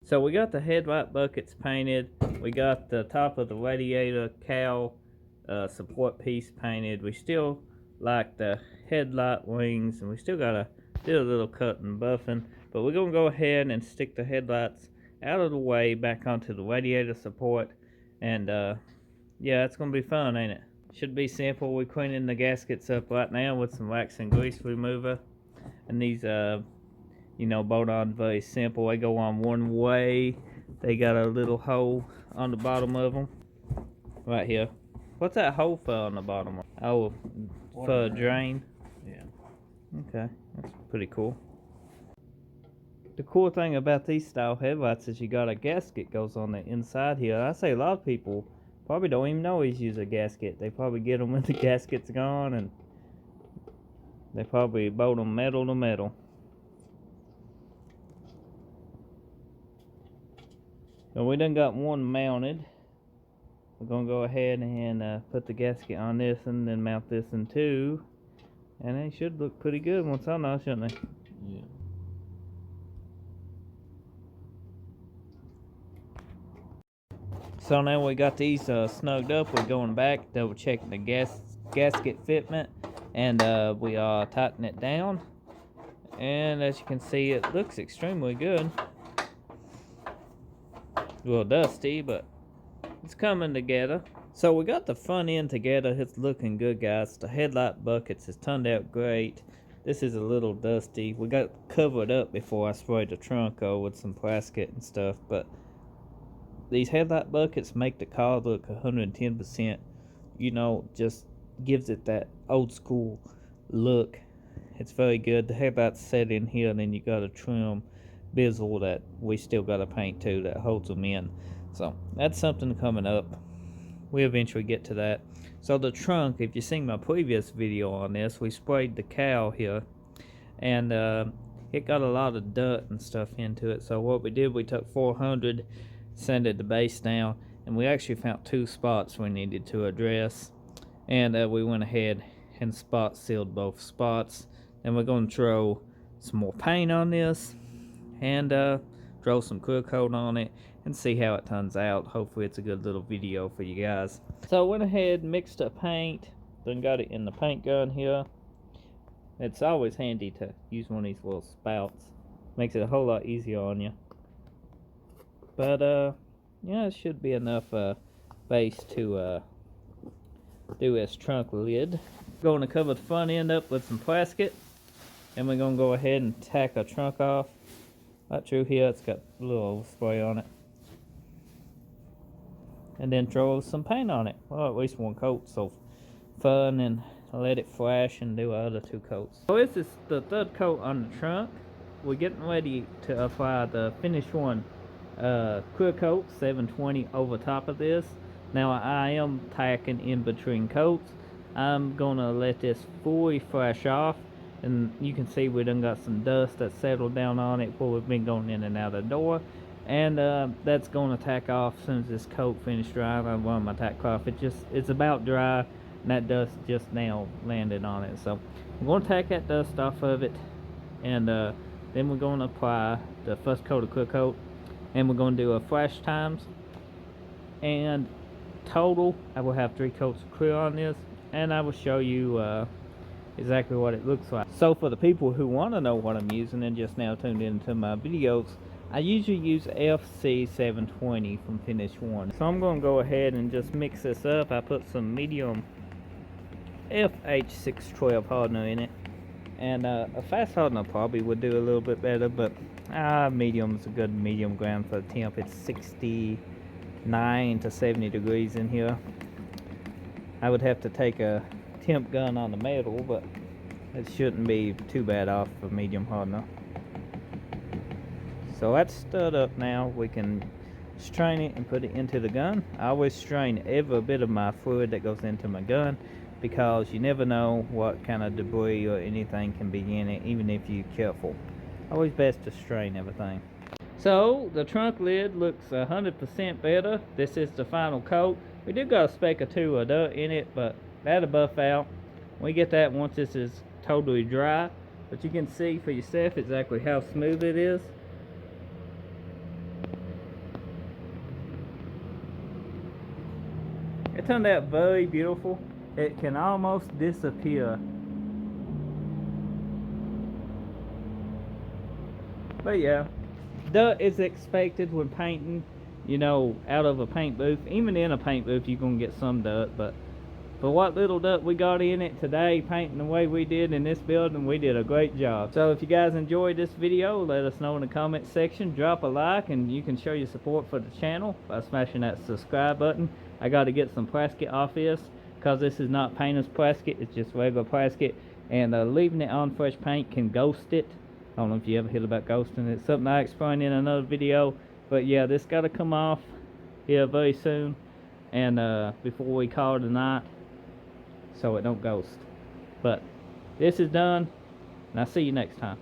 So we got the headlight buckets painted. We got the top of the radiator cowl support piece painted. We still like the headlight wings, and we still gotta do a little cut and buffing. But we're gonna go ahead and stick the headlights out of the way back onto the radiator support. And yeah, it's gonna be fun, ain't it? Should be simple. We're cleaning the gaskets up right now with some wax and grease remover. And these you know, bolt on very simple. They go on one way. They got a little hole on the bottom of them right here. What's that hole for on the bottom? Oh, for a drain. Yeah. Okay, that's pretty cool. The cool thing about these style headlights is you got a gasket goes on the inside here. I say a lot of people probably don't even know he's using a gasket. They probably get them when the gasket's gone, and they probably bolt them metal to metal. So we done got one mounted. We're gonna go ahead and put the gasket on this and then mount this in two. And they should look pretty good once on now, shouldn't they? Yeah. So now we got these snugged up. We're going back, double checking the gasket fitment, and we are tightening it down. And as you can see, it looks extremely good. A little dusty, but it's coming together. So we got the front end together. It's looking good, guys. The headlight buckets has turned out great. This is a little dusty. We got covered up before I sprayed the trunk with some plastic and stuff, but these headlight buckets make the car look 110%. You know, just gives it that old school look. It's very good. The headlights set in here, and then you got a trim bezel that we still got to paint too that holds them in. So that's something coming up. We eventually get to that. So the trunk, if you've seen my previous video on this, we sprayed the cowl here, and it got a lot of dirt and stuff into it. So what we did, we took 400, sanded the base down, and we actually found two spots we needed to address, and we went ahead and spot sealed both spots. And we're going to throw some more paint on this and throw some clear coat on it and see how it turns out. Hopefully it's a good little video for you guys. So I went ahead, mixed up paint, then got it in the paint gun here. It's always handy to use one of these little spouts. Makes it a whole lot easier on you. But yeah, it should be enough base to do as trunk lid. Going to cover the front end up with some plastic, and we're going to go ahead and tack our trunk off. Right through here, it's got a little overspray on it. And then throw some paint on it. Well, at least one coat, so fun, and let it flash and do our other two coats. So this is the third coat on the trunk. We're getting ready to apply the finished one clear coat 720 over top of this. Now I am tacking in between coats. I'm gonna let this fully flash off, and you can see we done got some dust that settled down on it where we've been going in and out of the door, and that's gonna tack off as soon as this coat finished drying. I run my tack cloth. It's about dry, and that dust just now landed on it. So I'm gonna tack that dust off of it, and then we're gonna apply the first coat of clear coat, and we're gonna do a flash times, and total I will have 3 coats of clear on this, and I will show you exactly what it looks like. So for the people who want to know what I'm using and just now tuned into my videos, I usually use FC720 from Finish 1. So I'm going to go ahead and just mix this up. I put some medium FH612 hardener in it, and a fast hardener probably would do a little bit better, but medium is a good medium ground for the temp. It's 69 to 70 degrees in here. I would have to take a temp gun on the metal, but it shouldn't be too bad off for medium hardener. So that's stood up now. We can strain it and put it into the gun. I always strain every bit of my fluid that goes into my gun, because you never know what kind of debris or anything can be in it, even if you're careful. Always best to strain everything. So the trunk lid looks 100% better. This is the final coat. We do got a speck or two of dirt in it, but that'll buff out. We get that once this is totally dry. But you can see for yourself exactly how smooth it is. It turned out very beautiful. It can almost disappear. But yeah, dirt is expected when painting, you know, out of a paint booth. Even in a paint booth, you're going to get some dirt. But for what little dirt we got in it today, painting the way we did in this building, we did a great job. So if you guys enjoyed this video, let us know in the comment section. Drop a like, and you can show your support for the channel by smashing that subscribe button. I got to get some plastic off this, because this is not painter's plastic, it's just regular plastic. And leaving it on fresh paint can ghost it. I don't know if you ever heard about ghosting. It's something I explained in another video. But yeah, this got to come off here very soon, and before we call it a night, so it don't ghost. But this is done, and I'll see you next time.